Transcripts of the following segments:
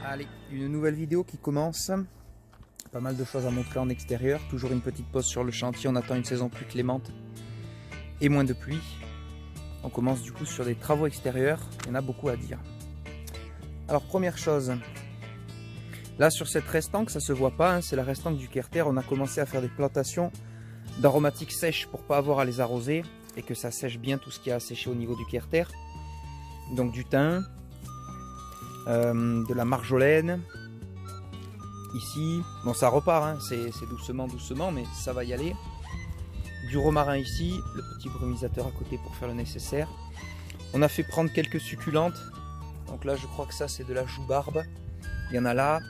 Allez, une nouvelle vidéo qui commence. Pas mal de choses à montrer en extérieur. Toujours une petite pause sur le chantier. On attend une saison plus clémente et moins de pluie. On commence du coup sur des travaux extérieurs. Il y en a beaucoup à dire. Alors première chose, là sur cette restanque, ça se voit pas, hein, c'est la restanque du Querter. On a commencé à faire des plantations d'aromatiques sèches pour pas avoir à les arroser et que ça sèche bien tout ce qui a à sécher au niveau du Querter. Donc du thym, de la marjolaine. Ici, bon ça repart, hein, c'est doucement, mais ça va y aller. Du romarin ici, le petit brumisateur à côté pour faire le nécessaire. On a fait prendre quelques succulentes. Donc là, je crois que ça, c'est de la joue-barbe. Il y en a là.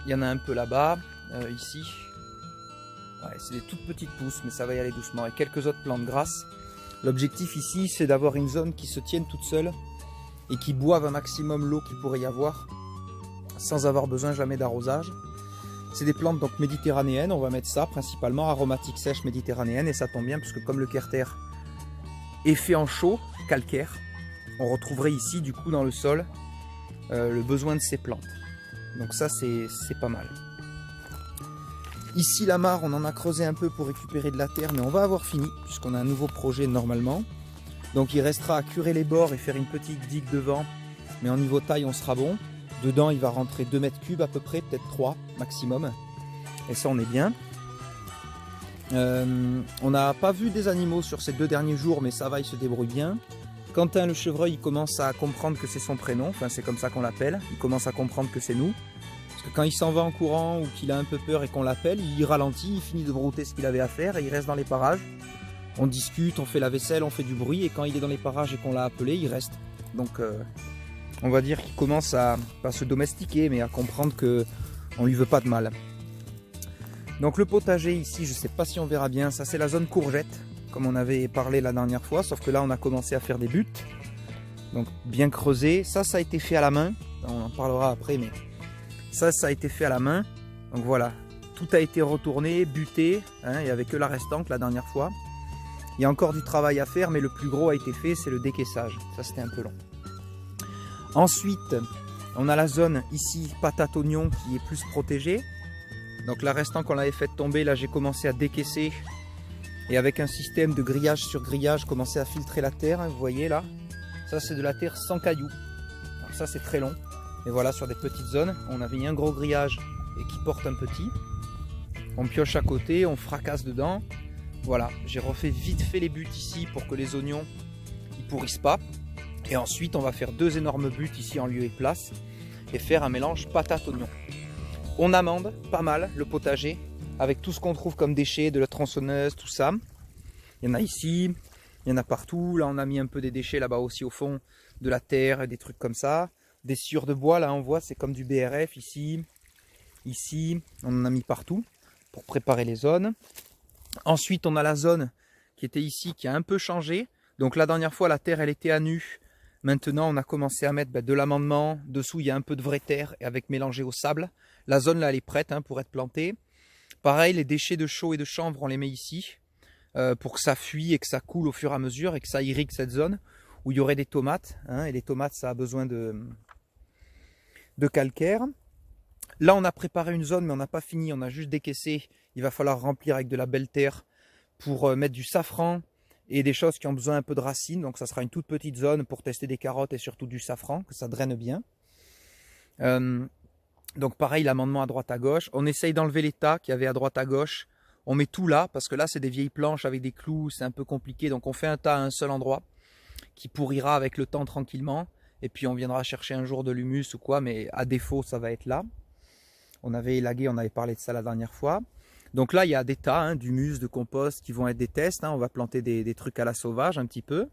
Il y en a un peu là-bas. Ici. Ouais, c'est des toutes petites pousses, mais ça va y aller doucement. Et quelques autres plantes grasses. L'objectif ici, c'est d'avoir une zone qui se tienne toute seule et qui boive un maximum l'eau qu'il pourrait y avoir sans avoir besoin jamais d'arrosage. C'est des plantes donc méditerranéennes, on va mettre ça principalement, aromatiques sèches méditerranéennes, et ça tombe bien parce que comme le Querter est fait en chaux, calcaire, on retrouverait ici du coup dans le sol le besoin de ces plantes. Donc ça c'est pas mal. Ici la mare, on en a creusé un peu pour récupérer de la terre, mais on va avoir fini puisqu'on a un nouveau projet normalement. Donc il restera à curer les bords et faire une petite digue devant, mais en niveau taille on sera bon. Dedans, il va rentrer 2 mètres cubes à peu près, peut-être 3 maximum. Et ça, on est bien. On n'a pas vu des animaux sur ces 2 derniers jours, mais ça va, il se débrouille bien. Quentin, le chevreuil, il commence à comprendre que c'est son prénom. Enfin, c'est comme ça qu'on l'appelle. Il commence à comprendre que c'est nous. Parce que quand il s'en va en courant ou qu'il a un peu peur et qu'on l'appelle, il ralentit, il finit de brouter ce qu'il avait à faire et il reste dans les parages. On discute, on fait la vaisselle, on fait du bruit. Et quand il est dans les parages et qu'on l'a appelé, il reste. Donc... on va dire qu'il commence à pas se domestiquer, mais à comprendre qu'on lui veut pas de mal. Donc le potager ici, je sais pas si on verra bien, ça c'est la zone courgette, comme on avait parlé la dernière fois, sauf que là on a commencé à faire des buts. Donc bien creusé, ça a été fait à la main, on en parlera après, mais ça a été fait à la main. Donc voilà, tout a été retourné, buté, hein, il n'y avait que la restanque la dernière fois. Il y a encore du travail à faire, mais le plus gros a été fait, c'est le décaissage, ça c'était un peu long. Ensuite, on a la zone ici, patate oignon, qui est plus protégée. Donc la restant qu'on l'avait fait tomber, là j'ai commencé à décaisser. Et avec un système de grillage sur grillage, commencer à filtrer la terre, hein, vous voyez là. Ça c'est de la terre sans cailloux. Alors ça c'est très long. Et voilà, sur des petites zones, on avait mis un gros grillage et qui porte un petit. On pioche à côté, on fracasse dedans. Voilà, j'ai refait vite fait les buts ici pour que les oignons ils pourrissent pas. Et ensuite, on va faire 2 énormes buts ici en lieu et place et faire un mélange patate-oignon. On amende pas mal le potager avec tout ce qu'on trouve comme déchets, de la tronçonneuse, tout ça. Il y en a ici, il y en a partout. Là, on a mis un peu des déchets là-bas aussi au fond, de la terre, des trucs comme ça. Des sciures de bois, là, on voit, c'est comme du BRF ici. Ici, on en a mis partout pour préparer les zones. Ensuite, on a la zone qui était ici, qui a un peu changé. Donc la dernière fois, la terre, elle était à nu. Maintenant, on a commencé à mettre de l'amendement. Dessous, il y a un peu de vraie terre avec mélangé au sable. La zone, là, elle est prête hein, pour être plantée. Pareil, les déchets de chaux et de chanvre, on les met ici pour que ça fuit et que ça coule au fur et à mesure et que ça irrigue cette zone où il y aurait des tomates. Hein, et les tomates, ça a besoin de calcaire. Là, on a préparé une zone, mais on n'a pas fini. On a juste décaissé. Il va falloir remplir avec de la belle terre pour mettre du safran et des choses qui ont besoin un peu de racines. Donc ça sera une toute petite zone pour tester des carottes et surtout du safran, que ça draine bien. Donc pareil, l'amendement à droite à gauche. On essaye d'enlever les tas qu'il y avait à droite à gauche. On met tout là, parce que là c'est des vieilles planches avec des clous, c'est un peu compliqué. Donc on fait un tas à un seul endroit, qui pourrira avec le temps tranquillement. Et puis on viendra chercher un jour de l'humus ou quoi, mais à défaut ça va être là. On avait élagué, on avait parlé de ça la dernière fois. Donc là, il y a des tas hein, d'humus, de compost qui vont être des tests. Hein. On va planter des trucs à la sauvage un petit peu.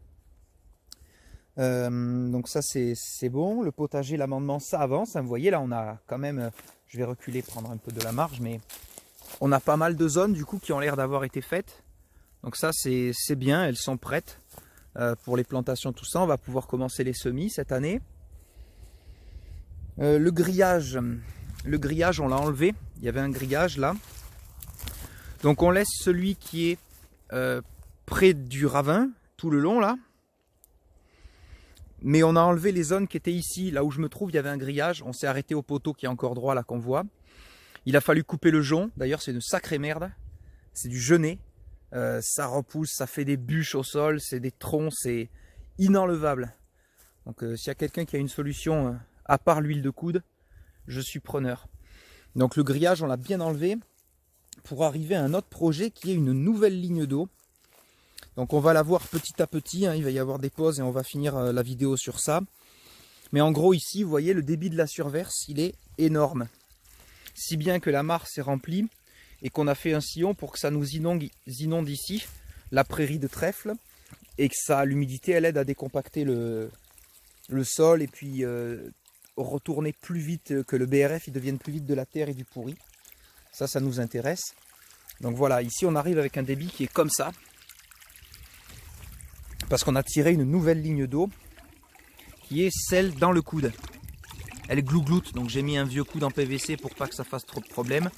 Donc ça, c'est bon. Le potager, l'amendement, ça avance. Hein. Vous voyez, là, on a quand même... je vais reculer, prendre un peu de la marge, mais on a pas mal de zones, du coup, qui ont l'air d'avoir été faites. Donc ça, c'est bien. Elles sont prêtes pour les plantations, tout ça. On va pouvoir commencer les semis cette année. Le grillage, on l'a enlevé. Il y avait un grillage, là. Donc on laisse celui qui est près du ravin, tout le long là. Mais on a enlevé les zones qui étaient ici, là où je me trouve, il y avait un grillage. On s'est arrêté au poteau qui est encore droit là qu'on voit. Il a fallu couper le jonc. D'ailleurs, c'est une sacrée merde. C'est du genêt. Ça repousse, ça fait des bûches au sol, c'est des troncs, c'est inenlevable. Donc s'il y a quelqu'un qui a une solution à part l'huile de coude, je suis preneur. Donc le grillage, on l'a bien enlevé pour arriver à un autre projet qui est une nouvelle ligne d'eau. Donc on va la voir petit à petit, hein, il va y avoir des pauses et on va finir la vidéo sur ça. Mais en gros ici, vous voyez, le débit de la surverse, il est énorme. Si bien que la mare s'est remplie et qu'on a fait un sillon pour que ça nous inonde ici, la prairie de trèfle, et que ça, l'humidité, elle aide à décompacter le sol et puis retourner plus vite, que le BRF il devienne plus vite de la terre et du pourri. Ça nous intéresse. Donc voilà, ici on arrive avec un débit qui est comme ça. Parce qu'on a tiré une nouvelle ligne d'eau qui est celle dans le coude. Elle glougloute, donc j'ai mis un vieux coude en PVC pour pas que ça fasse trop de problèmes.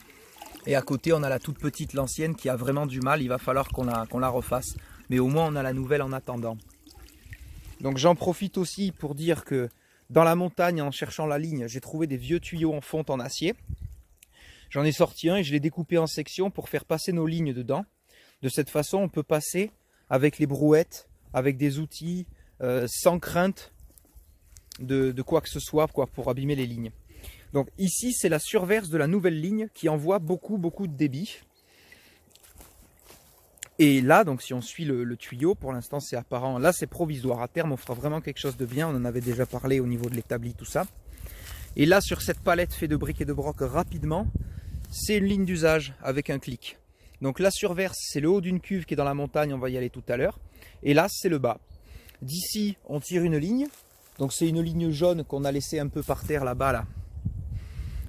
Et à côté on a la toute petite, l'ancienne, qui a vraiment du mal, il va falloir qu'on la refasse. Mais au moins on a la nouvelle en attendant. Donc j'en profite aussi pour dire que dans la montagne, en cherchant la ligne, j'ai trouvé des vieux tuyaux en fonte en acier. J'en ai sorti un et je l'ai découpé en sections pour faire passer nos lignes dedans. De cette façon on peut passer avec les brouettes, avec des outils, sans crainte de quoi que ce soit pour abîmer les lignes. Donc ici c'est la surverse de la nouvelle ligne qui envoie beaucoup de débit. Et là, donc si on suit le tuyau, pour l'instant c'est apparent, là c'est provisoire, à terme on fera vraiment quelque chose de bien, on en avait déjà parlé au niveau de l'établi, tout ça. Et là sur cette palette faite de briques et de broc rapidement, c'est une ligne d'usage avec un clic. Donc la surverse c'est le haut d'une cuve qui est dans la montagne, on va y aller tout à l'heure. Et là c'est le bas. D'ici on tire une ligne, donc c'est une ligne jaune qu'on a laissée un peu par terre là-bas là.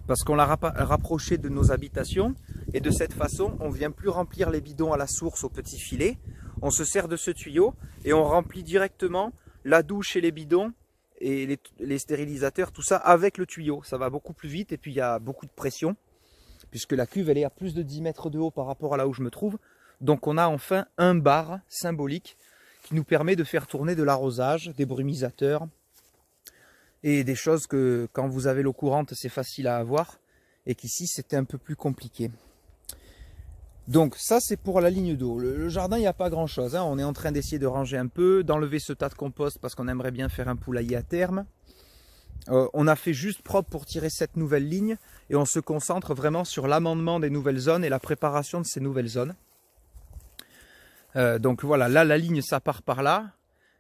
Parce qu'on l'a rapproché de nos habitations et de cette façon on ne vient plus remplir les bidons à la source au petit filet. On se sert de ce tuyau et on remplit directement la douche et les bidons et les stérilisateurs, tout ça avec le tuyau. Ça va beaucoup plus vite et puis il y a beaucoup de pression puisque la cuve elle est à plus de 10 mètres de haut par rapport à là où je me trouve. Donc on a enfin un bar symbolique qui nous permet de faire tourner de l'arrosage, des brumisateurs et des choses que quand vous avez l'eau courante c'est facile à avoir et qu'ici c'était un peu plus compliqué. Donc ça c'est pour la ligne d'eau. Le jardin il n'y a pas grand chose, hein. On est en train d'essayer de ranger un peu, d'enlever ce tas de compost parce qu'on aimerait bien faire un poulailler à terme. On a fait juste propre pour tirer cette nouvelle ligne et on se concentre vraiment sur l'amendement des nouvelles zones et la préparation de ces nouvelles zones. Donc voilà, là la ligne ça part par là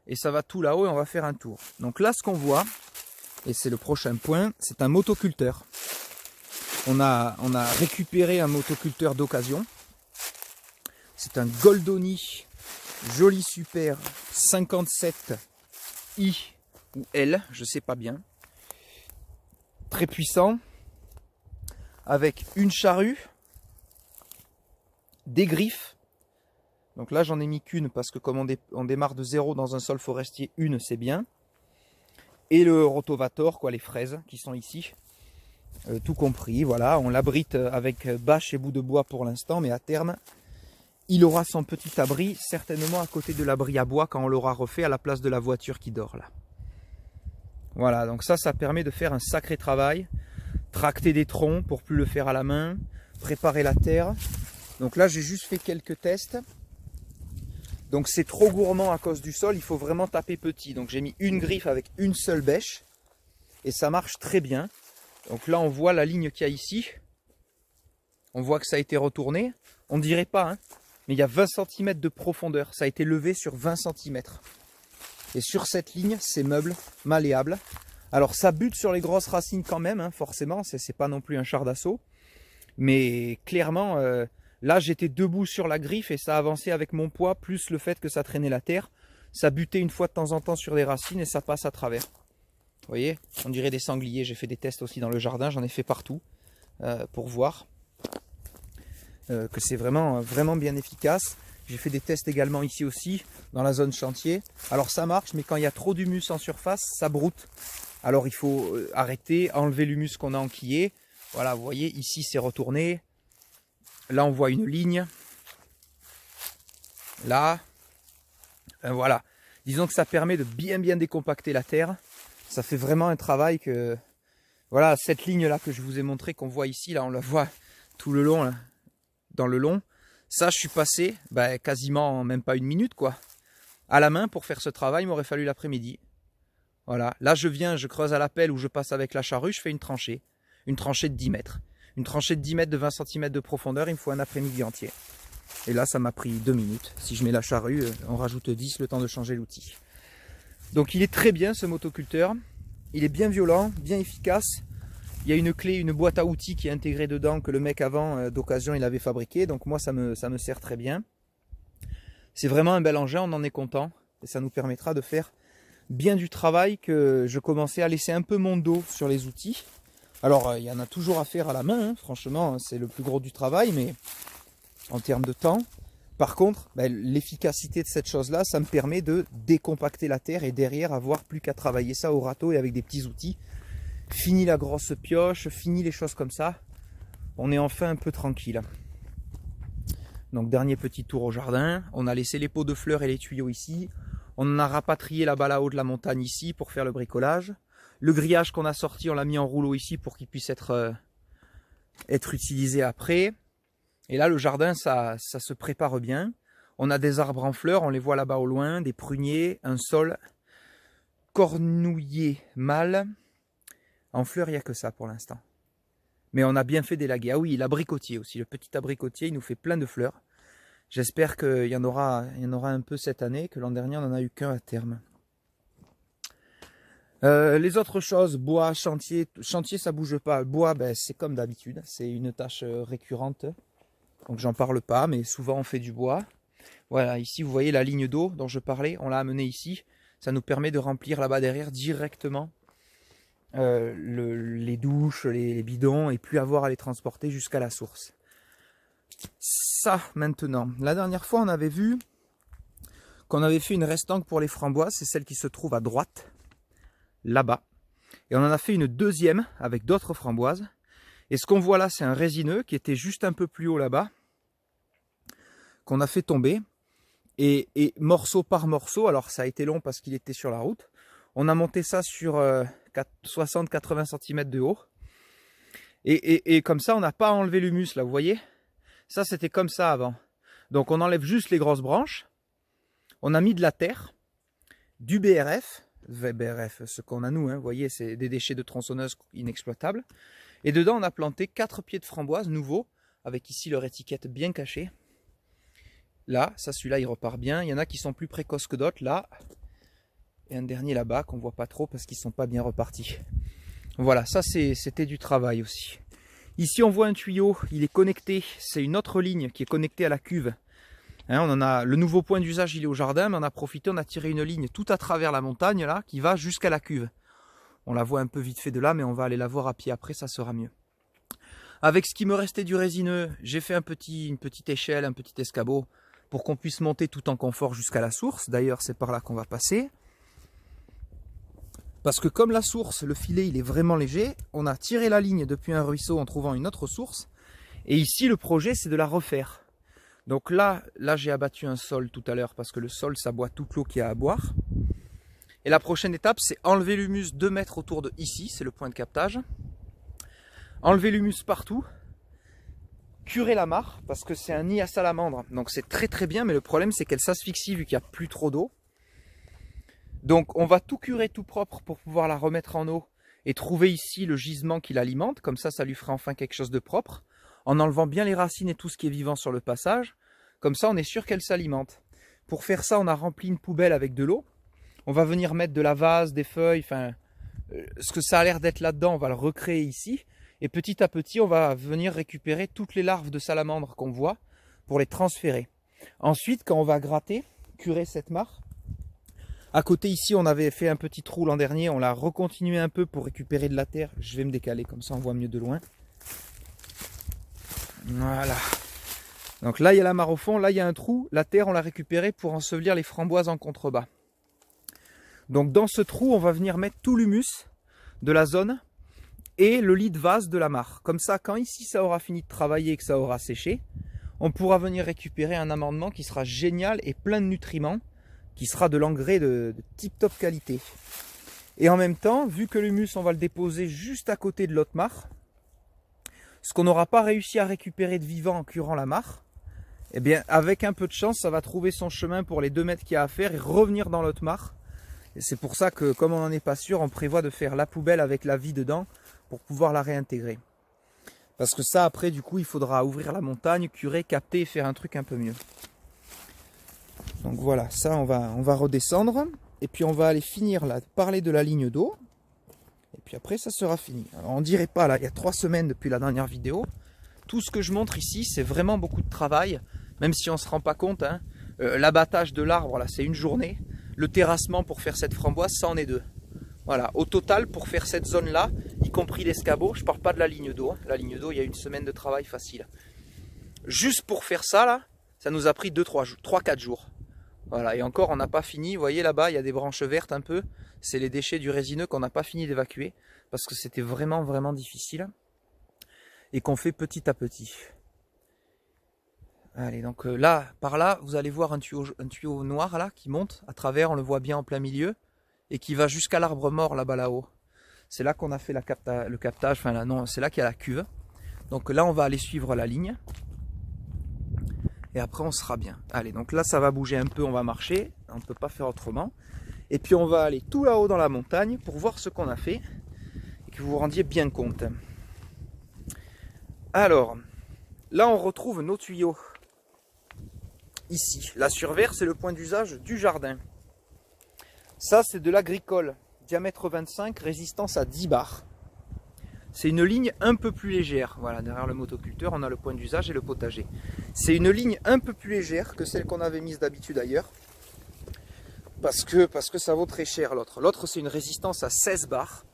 et ça va tout là-haut et on va faire un tour. Donc là ce qu'on voit, et c'est le prochain point, c'est un motoculteur. On a récupéré un motoculteur d'occasion. C'est un Goldoni Joli Super 57i ou L, je sais pas bien. Très puissant, avec une charrue, des griffes. Donc là j'en ai mis qu'une parce que comme on démarre de zéro dans un sol forestier, une c'est bien. Et le rotavator, quoi, les fraises qui sont ici, tout compris. Voilà, on l'abrite avec bâche et bout de bois pour l'instant, mais à terme, il aura son petit abri, certainement à côté de l'abri à bois quand on l'aura refait à la place de la voiture qui dort là. Voilà, donc ça permet de faire un sacré travail. Tracter des troncs pour plus le faire à la main, préparer la terre. Donc là, j'ai juste fait quelques tests. Donc c'est trop gourmand à cause du sol, il faut vraiment taper petit. Donc j'ai mis une griffe avec une seule bêche et ça marche très bien. Donc là, on voit la ligne qu'il y a ici. On voit que ça a été retourné. On ne dirait pas, hein, mais il y a 20 cm de profondeur. Ça a été levé sur 20 cm. Et sur cette ligne, c'est meuble, malléable. Alors ça bute sur les grosses racines quand même, hein, forcément. C'est pas non plus un char d'assaut. Mais clairement, là j'étais debout sur la griffe et ça avançait avec mon poids, plus le fait que ça traînait la terre. Ça butait une fois de temps en temps sur des racines et ça passe à travers. Vous voyez, on dirait des sangliers. J'ai fait des tests aussi dans le jardin, j'en ai fait partout pour voir que c'est vraiment bien efficace. J'ai fait des tests également ici aussi, dans la zone chantier. Alors ça marche, mais quand il y a trop d'humus en surface, ça broute. Alors il faut arrêter, enlever l'humus qu'on a enquillé. Voilà, vous voyez, ici c'est retourné. Là on voit une ligne. Là, voilà. Disons que ça permet de bien décompacter la terre. Ça fait vraiment un travail que... Voilà, cette ligne-là que je vous ai montré, qu'on voit ici, là on la voit tout le long, là, dans le long. Ça, je suis passé quasiment même pas une minute, quoi. À la main, pour faire ce travail, il m'aurait fallu l'après-midi. Voilà, là je viens, je creuse à la pelle ou je passe avec la charrue, je fais une tranchée de 10 mètres. Une tranchée de 10 mètres de 20 cm de profondeur, il me faut un après-midi entier. Et là, ça m'a pris 2 minutes. Si je mets la charrue, on rajoute 10, le temps de changer l'outil. Donc il est très bien ce motoculteur. Il est bien violent, bien efficace. Il y a une clé, une boîte à outils qui est intégrée dedans que le mec avant d'occasion il avait fabriqué. Donc moi ça me sert très bien. C'est vraiment un bel engin, on en est content. Et ça nous permettra de faire bien du travail que je commençais à laisser un peu mon dos sur les outils. Alors il y en a toujours à faire à la main, hein. Franchement c'est le plus gros du travail, mais en termes de temps. Par contre, l'efficacité de cette chose-là, ça me permet de décompacter la terre et derrière avoir plus qu'à travailler ça au râteau et avec des petits outils. Fini la grosse pioche, fini les choses comme ça. On est enfin un peu tranquille. Donc dernier petit tour au jardin. On a laissé les pots de fleurs et les tuyaux ici. On a rapatrié là-bas là-haut de la montagne ici pour faire le bricolage. Le grillage qu'on a sorti, on l'a mis en rouleau ici pour qu'il puisse être utilisé après. Et là, le jardin, ça se prépare bien. On a des arbres en fleurs, on les voit là-bas au loin, des pruniers, un sol cornouillé mâle. En fleurs, il n'y a que ça pour l'instant. Mais on a bien fait d'élaguer. Ah oui, l'abricotier aussi, le petit abricotier, il nous fait plein de fleurs. J'espère qu'il y en aura un peu cette année, que l'an dernier, on n'en a eu qu'un à terme. Les autres choses, bois, chantier, ça bouge pas. Bois, c'est comme d'habitude, c'est une tâche récurrente. Donc j'en parle pas, mais souvent on fait du bois. Voilà, ici vous voyez la ligne d'eau dont je parlais, on l'a amenée ici. Ça nous permet de remplir là-bas derrière directement les douches, les bidons, et plus avoir à les transporter jusqu'à la source. Ça maintenant, la dernière fois on avait vu qu'on avait fait une restanque pour les framboises, c'est celle qui se trouve à droite, là-bas. Et on en a fait une deuxième avec d'autres framboises. Et ce qu'on voit là, c'est un résineux qui était juste un peu plus haut là-bas, qu'on a fait tomber. Et morceau par morceau, alors ça a été long parce qu'il était sur la route, on a monté ça sur 60-80 cm de haut. Et comme ça, on n'a pas enlevé l'humus là, vous voyez. Ça, c'était comme ça avant. Donc on enlève juste les grosses branches. On a mis de la terre, du BRF, ce qu'on a nous, hein, vous voyez, c'est des déchets de tronçonneuse inexploitables. Et dedans, on a planté 4 pieds de framboises nouveaux, avec ici leur étiquette bien cachée. Là, ça, celui-là, il repart bien. Il y en a qui sont plus précoces que d'autres, là. Et un dernier là-bas, qu'on ne voit pas trop parce qu'ils ne sont pas bien repartis. Voilà, ça, c'était du travail aussi. Ici, on voit un tuyau, il est connecté. C'est une autre ligne qui est connectée à la cuve. Hein, on en a, le nouveau point d'usage, il est au jardin, mais on a profité, on a tiré une ligne tout à travers la montagne, là, qui va jusqu'à la cuve. On la voit un peu vite fait de là, mais on va aller la voir à pied après, ça sera mieux. Avec ce qui me restait du résineux, j'ai fait une petite échelle, un petit escabeau, pour qu'on puisse monter tout en confort jusqu'à la source. D'ailleurs, c'est par là qu'on va passer. Parce que comme la source, le filet, il est vraiment léger, on a tiré la ligne depuis un ruisseau en trouvant une autre source. Et ici, le projet, c'est de la refaire. Donc là j'ai abattu un sol tout à l'heure, parce que le sol, ça boit toute l'eau qu'il y a à boire. Et la prochaine étape, c'est enlever l'humus 2 mètres autour de ici, c'est le point de captage. Enlever l'humus partout. Curer la mare, parce que c'est un nid à salamandre. Donc c'est très bien, mais le problème c'est qu'elle s'asphyxie vu qu'il n'y a plus trop d'eau. Donc on va tout curer tout propre pour pouvoir la remettre en eau et trouver ici le gisement qui l'alimente. Comme ça lui fera enfin quelque chose de propre. En enlevant bien les racines et tout ce qui est vivant sur le passage. Comme ça on est sûr qu'elle s'alimente. Pour faire ça, on a rempli une poubelle avec de l'eau. On va venir mettre de la vase, des feuilles, enfin, ce que ça a l'air d'être là-dedans, on va le recréer ici. Et petit à petit, on va venir récupérer toutes les larves de salamandre qu'on voit pour les transférer. Ensuite, quand on va gratter, curer cette mare, à côté ici, on avait fait un petit trou l'an dernier, on l'a recontinué un peu pour récupérer de la terre. Je vais me décaler, comme ça on voit mieux de loin. Voilà. Donc là, il y a la mare au fond, là, il y a un trou. La terre, on l'a récupérée pour ensevelir les framboises en contrebas. Donc dans ce trou, on va venir mettre tout l'humus de la zone et le lit de vase de la mare. Comme ça, quand ici ça aura fini de travailler et que ça aura séché, on pourra venir récupérer un amendement qui sera génial et plein de nutriments, qui sera de l'engrais de tip-top qualité. Et en même temps, vu que l'humus, on va le déposer juste à côté de l'autre mare, ce qu'on n'aura pas réussi à récupérer de vivant en curant la mare, eh bien, avec un peu de chance, ça va trouver son chemin pour les 2 mètres qu'il y a à faire et revenir dans l'autre mare. Et c'est pour ça que, comme on n'en est pas sûr, on prévoit de faire la poubelle avec la vie dedans pour pouvoir la réintégrer. Parce que ça, après, du coup, il faudra ouvrir la montagne, curer, capter et faire un truc un peu mieux. Donc voilà, ça, on va redescendre. Et puis, on va aller finir là, parler de la ligne d'eau. Et puis après, ça sera fini. Alors, on dirait pas, là, il y a 3 semaines depuis la dernière vidéo. Tout ce que je montre ici, c'est vraiment beaucoup de travail. Même si on ne se rend pas compte, hein. L'abattage de l'arbre, là, c'est une journée. Le terrassement pour faire cette framboise, ça en est 2. Voilà, au total, pour faire cette zone-là, y compris l'escabeau, je ne parle pas de la ligne d'eau. Hein. La ligne d'eau, il y a 1 semaine de travail facile. Juste pour faire ça, là, ça nous a pris 3-4 jours. Voilà, et encore, on n'a pas fini. Vous voyez là-bas, il y a des branches vertes un peu. C'est les déchets du résineux qu'on n'a pas fini d'évacuer. Parce que c'était vraiment, vraiment difficile. Et qu'on fait petit à petit. Allez, donc là, par là, vous allez voir un tuyau noir là qui monte à travers, on le voit bien en plein milieu. Et qui va jusqu'à l'arbre mort là-bas là-haut. C'est là qu'on a fait le captage, enfin là, non, c'est là qu'il y a la cuve. Donc là, on va aller suivre la ligne. Et après, on sera bien. Allez, donc là, ça va bouger un peu, on va marcher. On ne peut pas faire autrement. Et puis, on va aller tout là-haut dans la montagne pour voir ce qu'on a fait. Et que vous vous rendiez bien compte. Alors, là, on retrouve nos tuyaux. Ici, la surverse, c'est le point d'usage du jardin. Ça, c'est de l'agricole, diamètre 25, résistance à 10 bars. C'est une ligne un peu plus légère. Voilà, derrière le motoculteur, on a le point d'usage et le potager. C'est une ligne un peu plus légère que celle qu'on avait mise d'habitude ailleurs. Parce que ça vaut très cher l'autre. L'autre, c'est une résistance à 16 bars.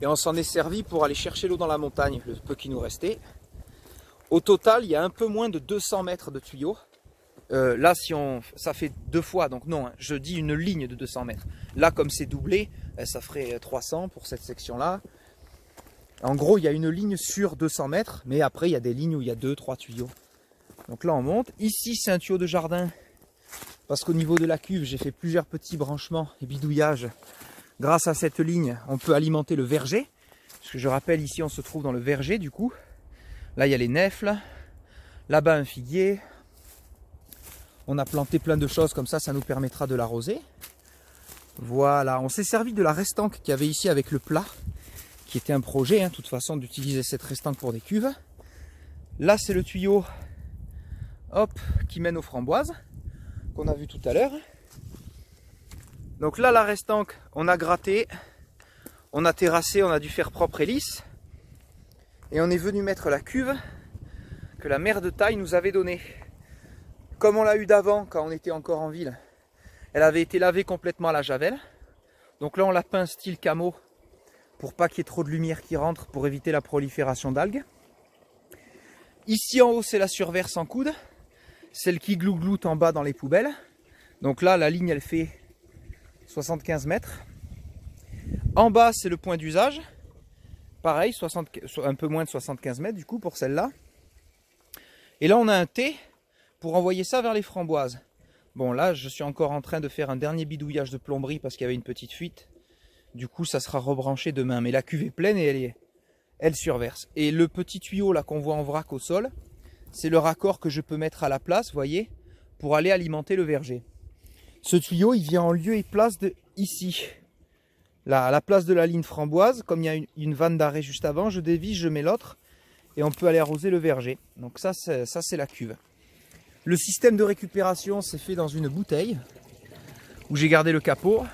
Et on s'en est servi pour aller chercher l'eau dans la montagne, le peu qui nous restait. Au total, il y a un peu moins de 200 mètres de tuyaux. Là, ça fait 2 fois, donc non, hein, je dis une ligne de 200 mètres. Là, comme c'est doublé, ça ferait 300 pour cette section-là. En gros, il y a une ligne sur 200 mètres, mais après, il y a des lignes où il y a 2-3 tuyaux. Donc là, on monte. Ici, c'est un tuyau de jardin, parce qu'au niveau de la cuve, j'ai fait plusieurs petits branchements et bidouillages. Grâce à cette ligne, on peut alimenter le verger. Parce que je rappelle, ici, on se trouve dans le verger, du coup. Là, il y a les nèfles. Là-bas, un figuier. On a planté plein de choses comme ça nous permettra de l'arroser. Voilà, on s'est servi de la restanque qu'il y avait ici avec le plat, qui était un projet, de toute façon, d'utiliser cette restanque pour des cuves. Là, c'est le tuyau qui mène aux framboises, qu'on a vu tout à l'heure. Donc là, la restanque, on a gratté, on a terrassé, on a dû faire propre et lisse. Et on est venu mettre la cuve que la mère de taille nous avait donnée. Comme on l'a eu d'avant, quand on était encore en ville, elle avait été lavée complètement à la javel. Donc là, on l'a peint style camo pour pas qu'il y ait trop de lumière qui rentre, pour éviter la prolifération d'algues. Ici en haut, c'est la surverse en coude, celle qui glougloute en bas dans les poubelles. Donc là, la ligne, elle fait 75 mètres. En bas, c'est le point d'usage. Pareil, un peu moins de 75 mètres du coup pour celle-là. Et là, on a un T pour envoyer ça vers les framboises. Bon, là, je suis encore en train de faire un dernier bidouillage de plomberie parce qu'il y avait une petite fuite. Du coup, ça sera rebranché demain. Mais la cuve est pleine et elle surverse. Et le petit tuyau là qu'on voit en vrac au sol, c'est le raccord que je peux mettre à la place, vous voyez, pour aller alimenter le verger. Ce tuyau, il vient en lieu et place de ici. Là, à la place de la ligne framboise, comme il y a une vanne d'arrêt juste avant, je dévisse, je mets l'autre et on peut aller arroser le verger. Donc ça, c'est la cuve. Le système de récupération s'est fait dans une bouteille où j'ai gardé le capot.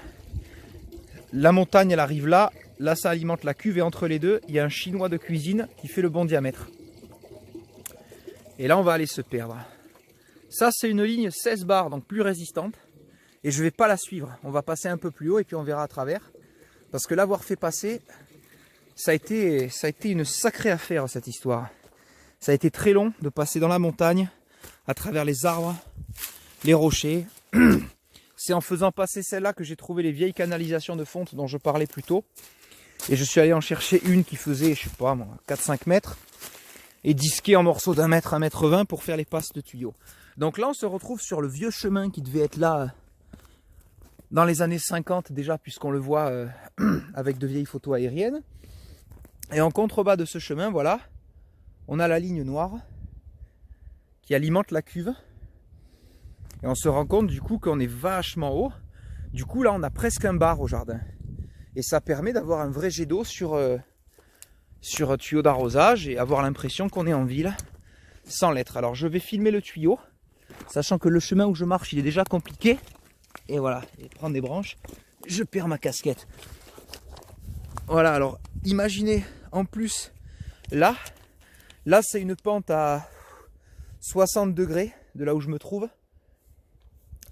La montagne, elle arrive là. Là, ça alimente la cuve et entre les deux, il y a un chinois de cuisine qui fait le bon diamètre. Et là, on va aller se perdre. Ça, c'est une ligne 16 bars, donc plus résistante. Et je ne vais pas la suivre. On va passer un peu plus haut et puis on verra à travers. Parce que l'avoir fait passer, ça a été une sacrée affaire, cette histoire. Ça a été très long de passer dans la montagne, à travers les arbres, les rochers. C'est en faisant passer celle-là que j'ai trouvé les vieilles canalisations de fonte dont je parlais plus tôt. Et je suis allé en chercher une qui faisait, je sais pas moi, 4-5 mètres. Et disquée en morceaux d'1 mètre, 1 mètre 20 pour faire les passes de tuyaux. Donc là, on se retrouve sur le vieux chemin qui devait être là dans les années 50 déjà, puisqu'on le voit avec de vieilles photos aériennes. Et en contrebas de ce chemin, voilà, on a la ligne noire qui alimente la cuve. Et on se rend compte du coup qu'on est vachement haut. Du coup là on a presque un bar au jardin. Et ça permet d'avoir un vrai jet d'eau sur un tuyau d'arrosage et avoir l'impression qu'on est en ville sans l'être. Alors je vais filmer le tuyau, sachant que le chemin où je marche il est déjà compliqué. Et voilà, et prendre des branches, je perds ma casquette. Voilà, alors imaginez en plus là c'est une pente à 60 degrés de là où je me trouve,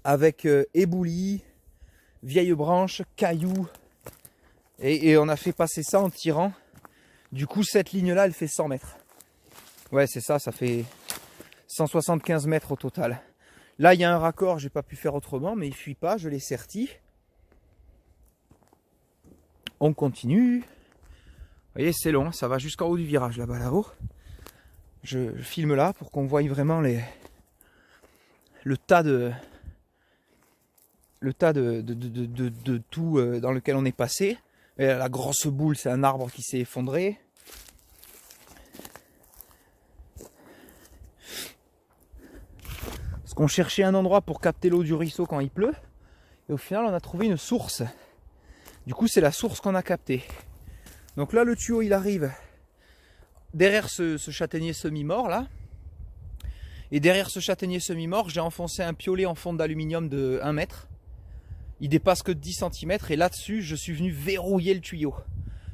avec éboulis, vieilles branches, cailloux, et on a fait passer ça en tirant. Du coup cette ligne là elle fait 100 mètres. Ouais c'est ça, ça fait 175 mètres au total. Là il y a un raccord, j'ai pas pu faire autrement, mais il fuit pas, je l'ai serti. On continue. Vous voyez c'est long, ça va jusqu'en haut du virage là-bas là-haut. Je filme là pour qu'on voie vraiment le tas de tout dans lequel on est passé. Et la grosse boule, c'est un arbre qui s'est effondré. Parce qu'on cherchait un endroit pour capter l'eau du ruisseau quand il pleut. Et au final, on a trouvé une source. Du coup, c'est la source qu'on a captée. Donc là, le tuyau, il arrive derrière ce châtaignier semi-mort, là. Et derrière ce châtaignier semi-mort, j'ai enfoncé un piolet en fonte d'aluminium de 1 mètre. Il dépasse que de 10 cm et là-dessus, je suis venu verrouiller le tuyau.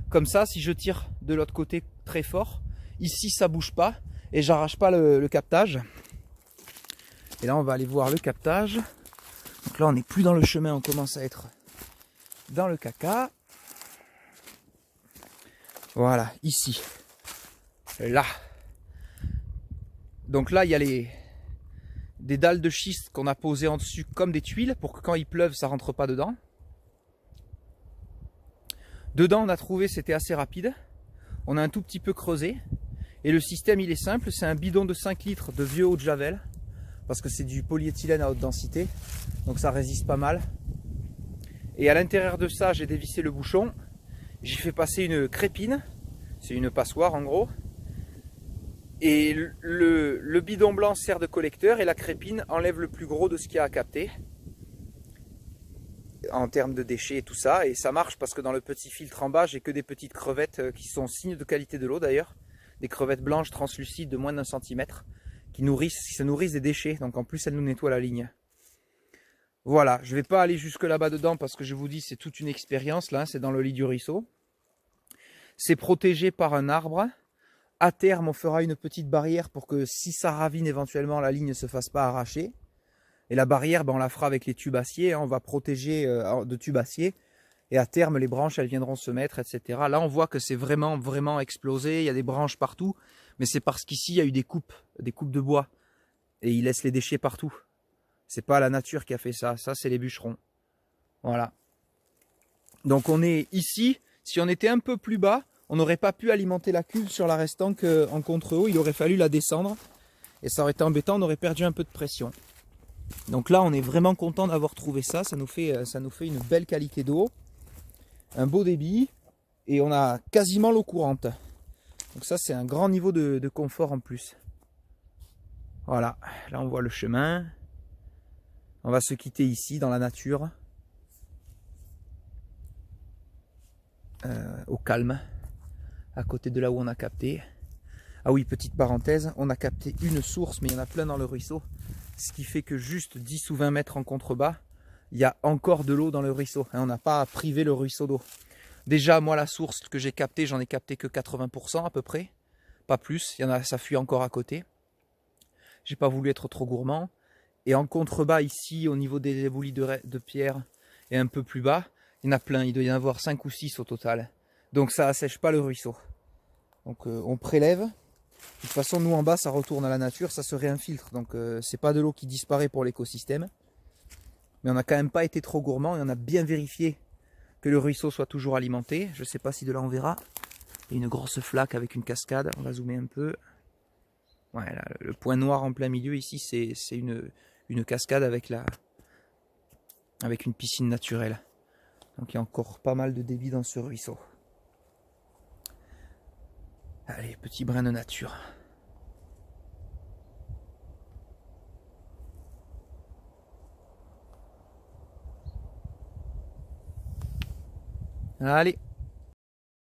Comme ça, si je tire de l'autre côté très fort, ici, ça bouge pas et j'arrache pas le captage. Et là, on va aller voir le captage. Donc là, on n'est plus dans le chemin, on commence à être dans le caca. Voilà, ici. Là. Donc là, il y a des dalles de schiste qu'on a posées en dessus comme des tuiles pour que quand il pleuve, ça rentre pas dedans. Dedans, on a trouvé, c'était assez rapide. On a un tout petit peu creusé. Et le système, il est simple. C'est un bidon de 5 litres de vieux eau de javel. Parce que c'est du polyéthylène à haute densité. Donc ça résiste pas mal. Et à l'intérieur de ça, j'ai dévissé le bouchon. J'ai fait passer une crépine. C'est une passoire en gros. Et le bidon blanc sert de collecteur et la crépine enlève le plus gros de ce qu'il y a à capter en termes de déchets et tout ça. Et ça marche parce que dans le petit filtre en bas, j'ai que des petites crevettes qui sont signes de qualité de l'eau d'ailleurs. Des crevettes blanches translucides de moins d'1 centimètre qui se nourrissent des déchets. Donc en plus, elles nous nettoient la ligne. Voilà, je ne vais pas aller jusque là-bas dedans parce que je vous dis, c'est toute une expérience. Là, c'est dans le lit du ruisseau. C'est protégé par un arbre. À terme, on fera une petite barrière pour que si ça ravine éventuellement, la ligne ne se fasse pas arracher. Et la barrière, ben, on la fera avec les tubes acier. On va protéger de tubes acier. Et à terme, les branches, elles viendront se mettre, etc. Là, on voit que c'est vraiment explosé. Il y a des branches partout. Mais c'est parce qu'ici, il y a eu des coupes de bois. Et ils laissent les déchets partout. C'est pas la nature qui a fait ça. Ça, c'est les bûcherons. Voilà. Donc, on est ici. Si on était un peu plus bas, on n'aurait pas pu alimenter la cuve sur la restant qu'en contre-haut. Il aurait fallu la descendre. Et ça aurait été embêtant, on aurait perdu un peu de pression. Donc là, on est vraiment content d'avoir trouvé ça. Ça nous fait une belle qualité d'eau. Un beau débit. Et on a quasiment l'eau courante. Donc ça, c'est un grand niveau de confort en plus. Voilà. Là, on voit le chemin. On va se quitter ici, dans la nature. Au calme. À côté de là où on a capté. Ah oui, petite parenthèse, on a capté une source, mais il y en a plein dans le ruisseau. Ce qui fait que juste 10 ou 20 mètres en contrebas, il y a encore de l'eau dans le ruisseau. On n'a pas à priver le ruisseau d'eau. Déjà, moi, la source que j'ai captée, j'en ai capté que 80% à peu près. Pas plus, il y en a, ça fuit encore à côté. J'ai pas voulu être trop gourmand. Et en contrebas, ici, au niveau des éboulis de pierre, et un peu plus bas, il y en a plein. Il doit y en avoir 5 ou 6 au total. Donc ça assèche pas le ruisseau. Donc on prélève. De toute façon, nous en bas, ça retourne à la nature, ça se réinfiltre. Donc c'est pas de l'eau qui disparaît pour l'écosystème. Mais on n'a quand même pas été trop gourmand et on a bien vérifié que le ruisseau soit toujours alimenté. Je sais pas si de là on verra. Il y a une grosse flaque avec une cascade. On va zoomer un peu. Ouais, là, le point noir en plein milieu ici, c'est une cascade avec avec une piscine naturelle. Donc il y a encore pas mal de débit dans ce ruisseau. Allez, petit brin de nature. Allez.